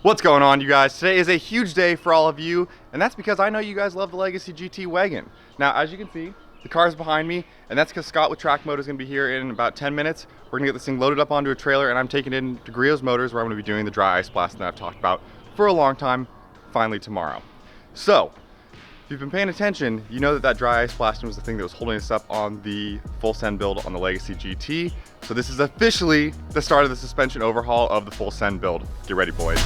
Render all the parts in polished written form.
What's going on, you guys? Today is a huge day for all of you, and that's because I know you guys love the Legacy GT Wagon. Now, as you can see, the car is behind me, and that's because Scott with Track Mode is going to be here in about 10 minutes. We're going to get this thing loaded up onto a trailer, and I'm taking it into Griot's Motors, where I'm going to be doing the dry ice blasting that I've talked about for a long time, finally tomorrow. So, if you've been paying attention, you know that dry ice blasting was the thing that was holding us up on the full send build on the Legacy GT. So this is officially the start of the suspension overhaul of the full send build. Get ready, boys.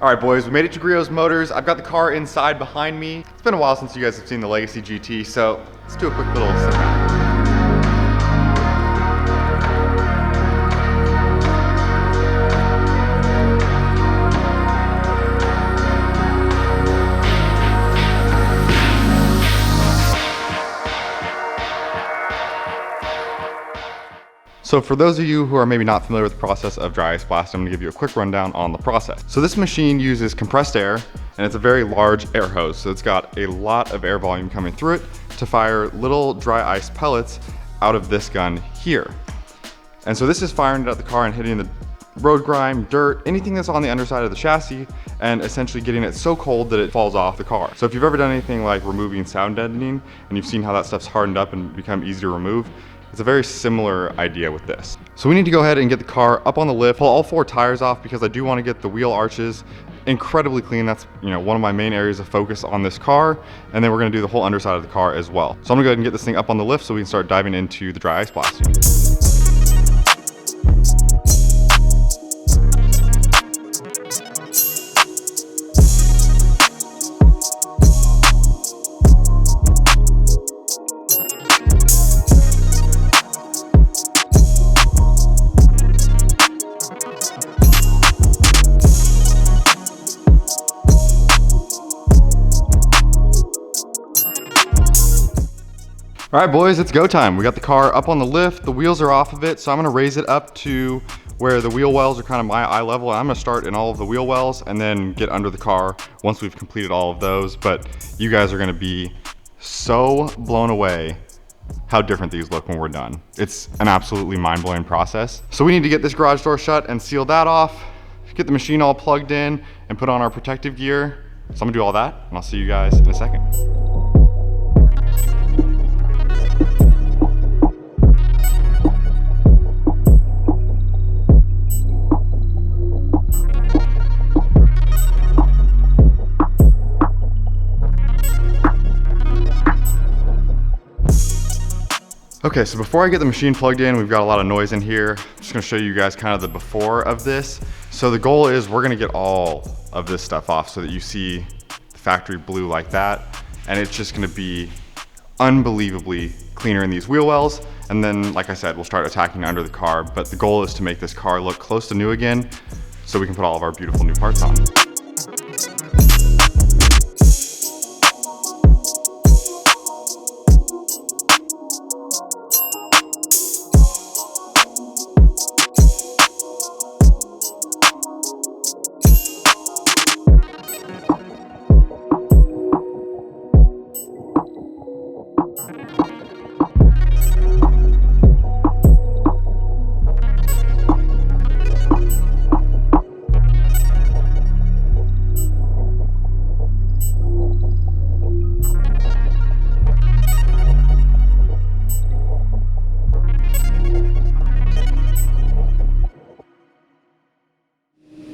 All right, boys, we made it to Griot's Motors. I've got the car inside behind me. It's been a while since you guys have seen the Legacy GT, so let's do a quick little sit back. So for those of you who are maybe not familiar with the process of dry ice blast, I'm gonna give you a quick rundown on the process. So this machine uses compressed air, and it's a very large air hose. So it's got a lot of air volume coming through it to fire little dry ice pellets out of this gun here. And so this is firing it at the car and hitting the road grime, dirt, anything that's on the underside of the chassis, and essentially getting it so cold that it falls off the car. So if you've ever done anything like removing sound deadening, and you've seen how that stuff's hardened up and become easy to remove, it's a very similar idea with this. So we need to go ahead and get the car up on the lift, pull all 4 tires off because I do want to get the wheel arches incredibly clean. That's one of my main areas of focus on this car. And then we're going to do the whole underside of the car as well. So I'm going to go ahead and get this thing up on the lift so we can start diving into the dry ice blasting. All right, boys, it's go time. We got the car up on the lift, the wheels are off of it, so I'm gonna raise it up to where the wheel wells are kind of my eye level. I'm gonna start in all of the wheel wells and then get under the car once we've completed all of those. But you guys are gonna be so blown away how different these look when we're done. It's an absolutely mind-blowing process. So we need to get this garage door shut and seal that off, get the machine all plugged in and put on our protective gear. So I'm gonna do all that and I'll see you guys in a second. Okay, so before I get the machine plugged in, we've got a lot of noise in here. I'm just gonna show you guys kind of the before of this. So the goal is we're gonna get all of this stuff off so that you see the factory blue like that. And it's just gonna be unbelievably cleaner in these wheel wells. And then, like I said, we'll start attacking under the car. But the goal is to make this car look close to new again so we can put all of our beautiful new parts on.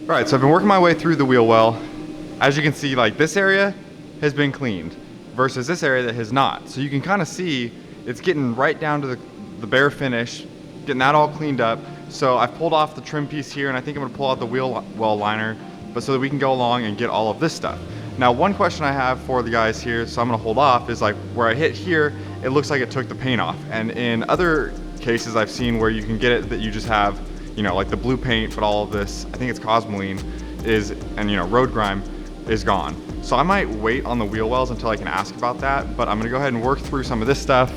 All right, so I've been working my way through the wheel well. As you can see, like this area has been cleaned versus this area that has not. So you can kind of see it's getting right down to the bare finish, getting that all cleaned up. So I've pulled off the trim piece here and I think I'm gonna pull out the wheel well liner, but so that we can go along and get all of this stuff. Now, one question I have for the guys here, so I'm gonna hold off, is like where I hit here, it looks like it took the paint off. And in other cases I've seen where you can get it that you just have, you know, like the blue paint, but all of this, I think it's cosmoline, and you know, road grime is gone. So I might wait on the wheel wells until I can ask about that, but I'm gonna go ahead and work through some of this stuff.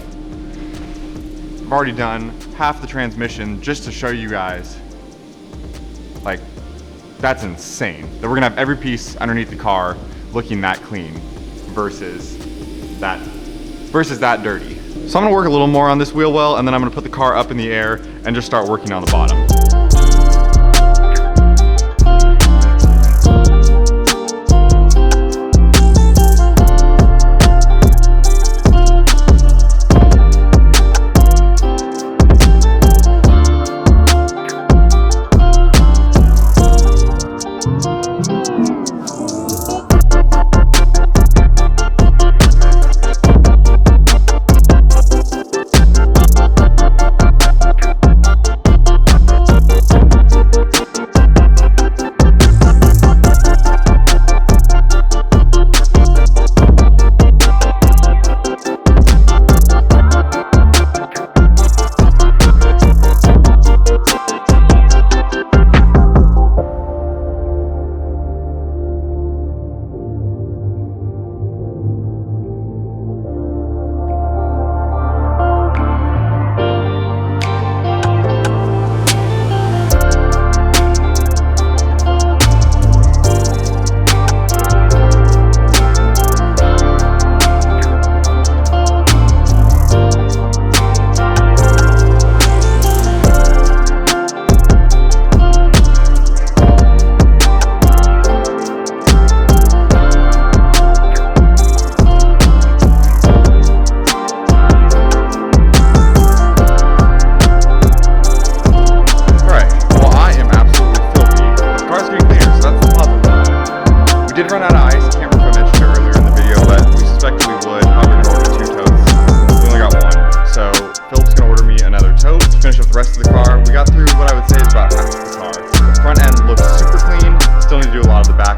I've already done half the transmission just to show you guys, like, that's insane. That we're gonna have every piece underneath the car looking that clean versus that dirty. So I'm gonna work a little more on this wheel well, and then I'm gonna put the car up in the air and just start working on the bottom.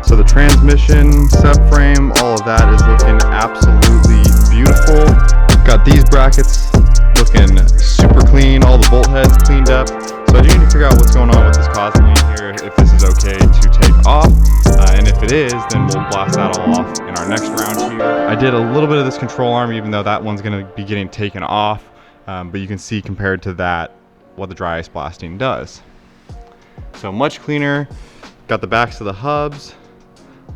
So the transmission, subframe, all of that is looking absolutely beautiful. Got these brackets looking super clean, all the bolt heads cleaned up. So I do need to figure out what's going on with this cosmoline here, if this is okay to take off. And if it is, then we'll blast that all off in our next round here. I did a little bit of this control arm, even though that one's gonna be getting taken off. But you can see compared to that, what the dry ice blasting does. So much cleaner. Got the backs of the hubs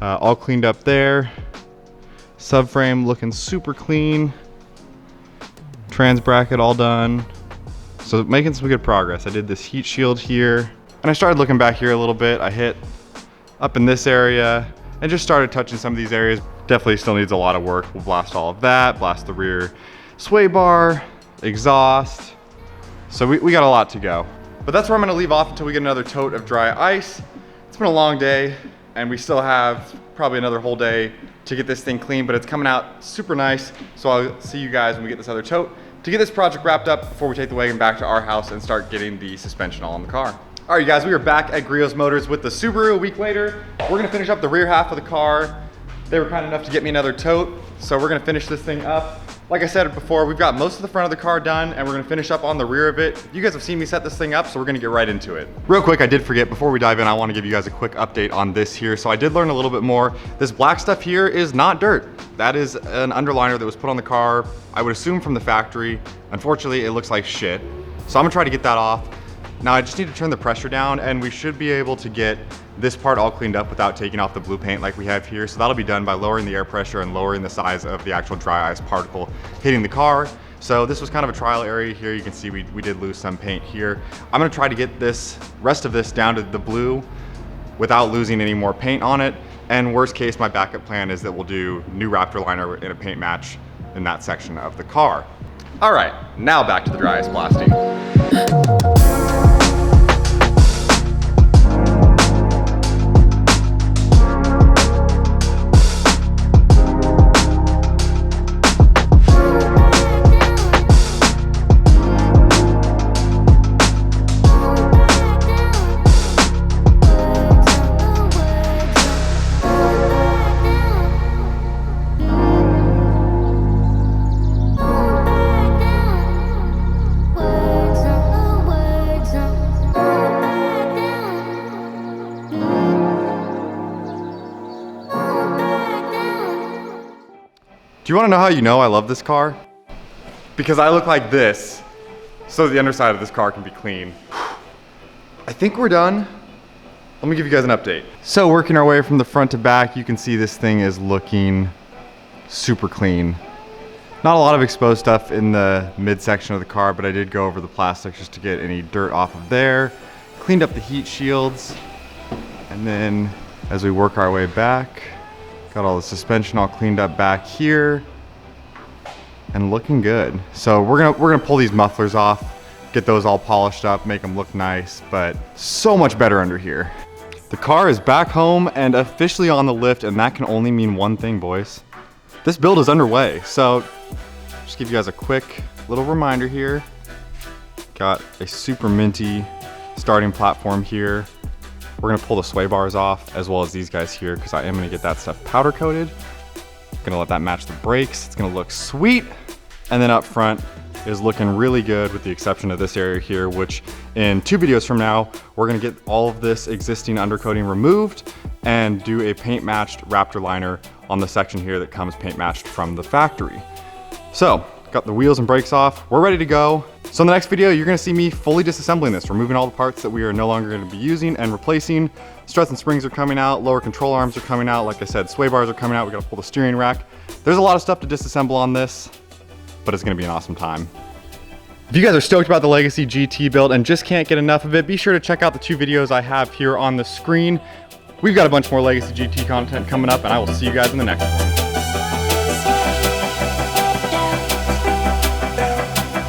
all cleaned up there. Subframe looking super clean. Trans bracket all done. So making some good progress. I did this heat shield here, and I started looking back here a little bit. I hit up in this area and just started touching some of these areas. Definitely still needs a lot of work. We'll blast all of that, blast the rear sway bar, exhaust. So we got a lot to go. But that's where I'm gonna leave off until we get another tote of dry ice. It's been a long day, and we still have probably another whole day to get this thing clean, but it's coming out super nice. So I'll see you guys when we get this other tote to get this project wrapped up before we take the wagon back to our house and start getting the suspension all in the car. All right, you guys, we are back at Griot's Motors with the Subaru a week later. We're gonna finish up the rear half of the car. They were kind enough to get me another tote, so we're gonna finish this thing up. Like I said before, we've got most of the front of the car done, and we're gonna finish up on the rear of it. You guys have seen me set this thing up, so we're gonna get right into it. Real quick, I did forget, before we dive in, I wanna give you guys a quick update on this here. So I did learn a little bit more. This black stuff here is not dirt. That is an underliner that was put on the car, I would assume from the factory. Unfortunately, it looks like shit. So I'm gonna try to get that off. Now I just need to turn the pressure down, and we should be able to get this part all cleaned up without taking off the blue paint like we have here. So that'll be done by lowering the air pressure and lowering the size of the actual dry ice particle hitting the car. So this was kind of a trial area here. You can see we did lose some paint here. I'm gonna try to get this rest of this down to the blue without losing any more paint on it. And worst case, my backup plan is that we'll do new Raptor liner in a paint match in that section of the car. All right, now back to the dry ice blasting. you wanna know how you know I love this car? Because I look like this, so the underside of this car can be clean. I think we're done. Let me give you guys an update. So working our way from the front to back, you can see this thing is looking super clean. Not a lot of exposed stuff in the midsection of the car, but I did go over the plastics just to get any dirt off of there. Cleaned up the heat shields. And then as we work our way back, got all the suspension all cleaned up back here and looking good. So we're gonna pull these mufflers off, get those all polished up, make them look nice, but so much better under here. The car is back home and officially on the lift, and that can only mean one thing, boys. This build is underway. So just give you guys a quick little reminder here. Got a super minty starting platform here. We're gonna pull the sway bars off as well as these guys here because I am gonna get that stuff powder coated. Gonna let that match the brakes. It's gonna look sweet. And then up front is looking really good with the exception of this area here, which in 2 videos from now, we're gonna get all of this existing undercoating removed and do a paint matched Raptor liner on the section here that comes paint matched from the factory. So, got the wheels and brakes off. We're ready to go. So in the next video, you're gonna see me fully disassembling this, removing all the parts that we are no longer gonna be using and replacing. Struts and springs are coming out, lower control arms are coming out. Like I said, sway bars are coming out. We gotta pull the steering rack. There's a lot of stuff to disassemble on this, but it's gonna be an awesome time. If you guys are stoked about the Legacy GT build and just can't get enough of it, be sure to check out the 2 videos I have here on the screen. We've got a bunch more Legacy GT content coming up, and I will see you guys in the next one.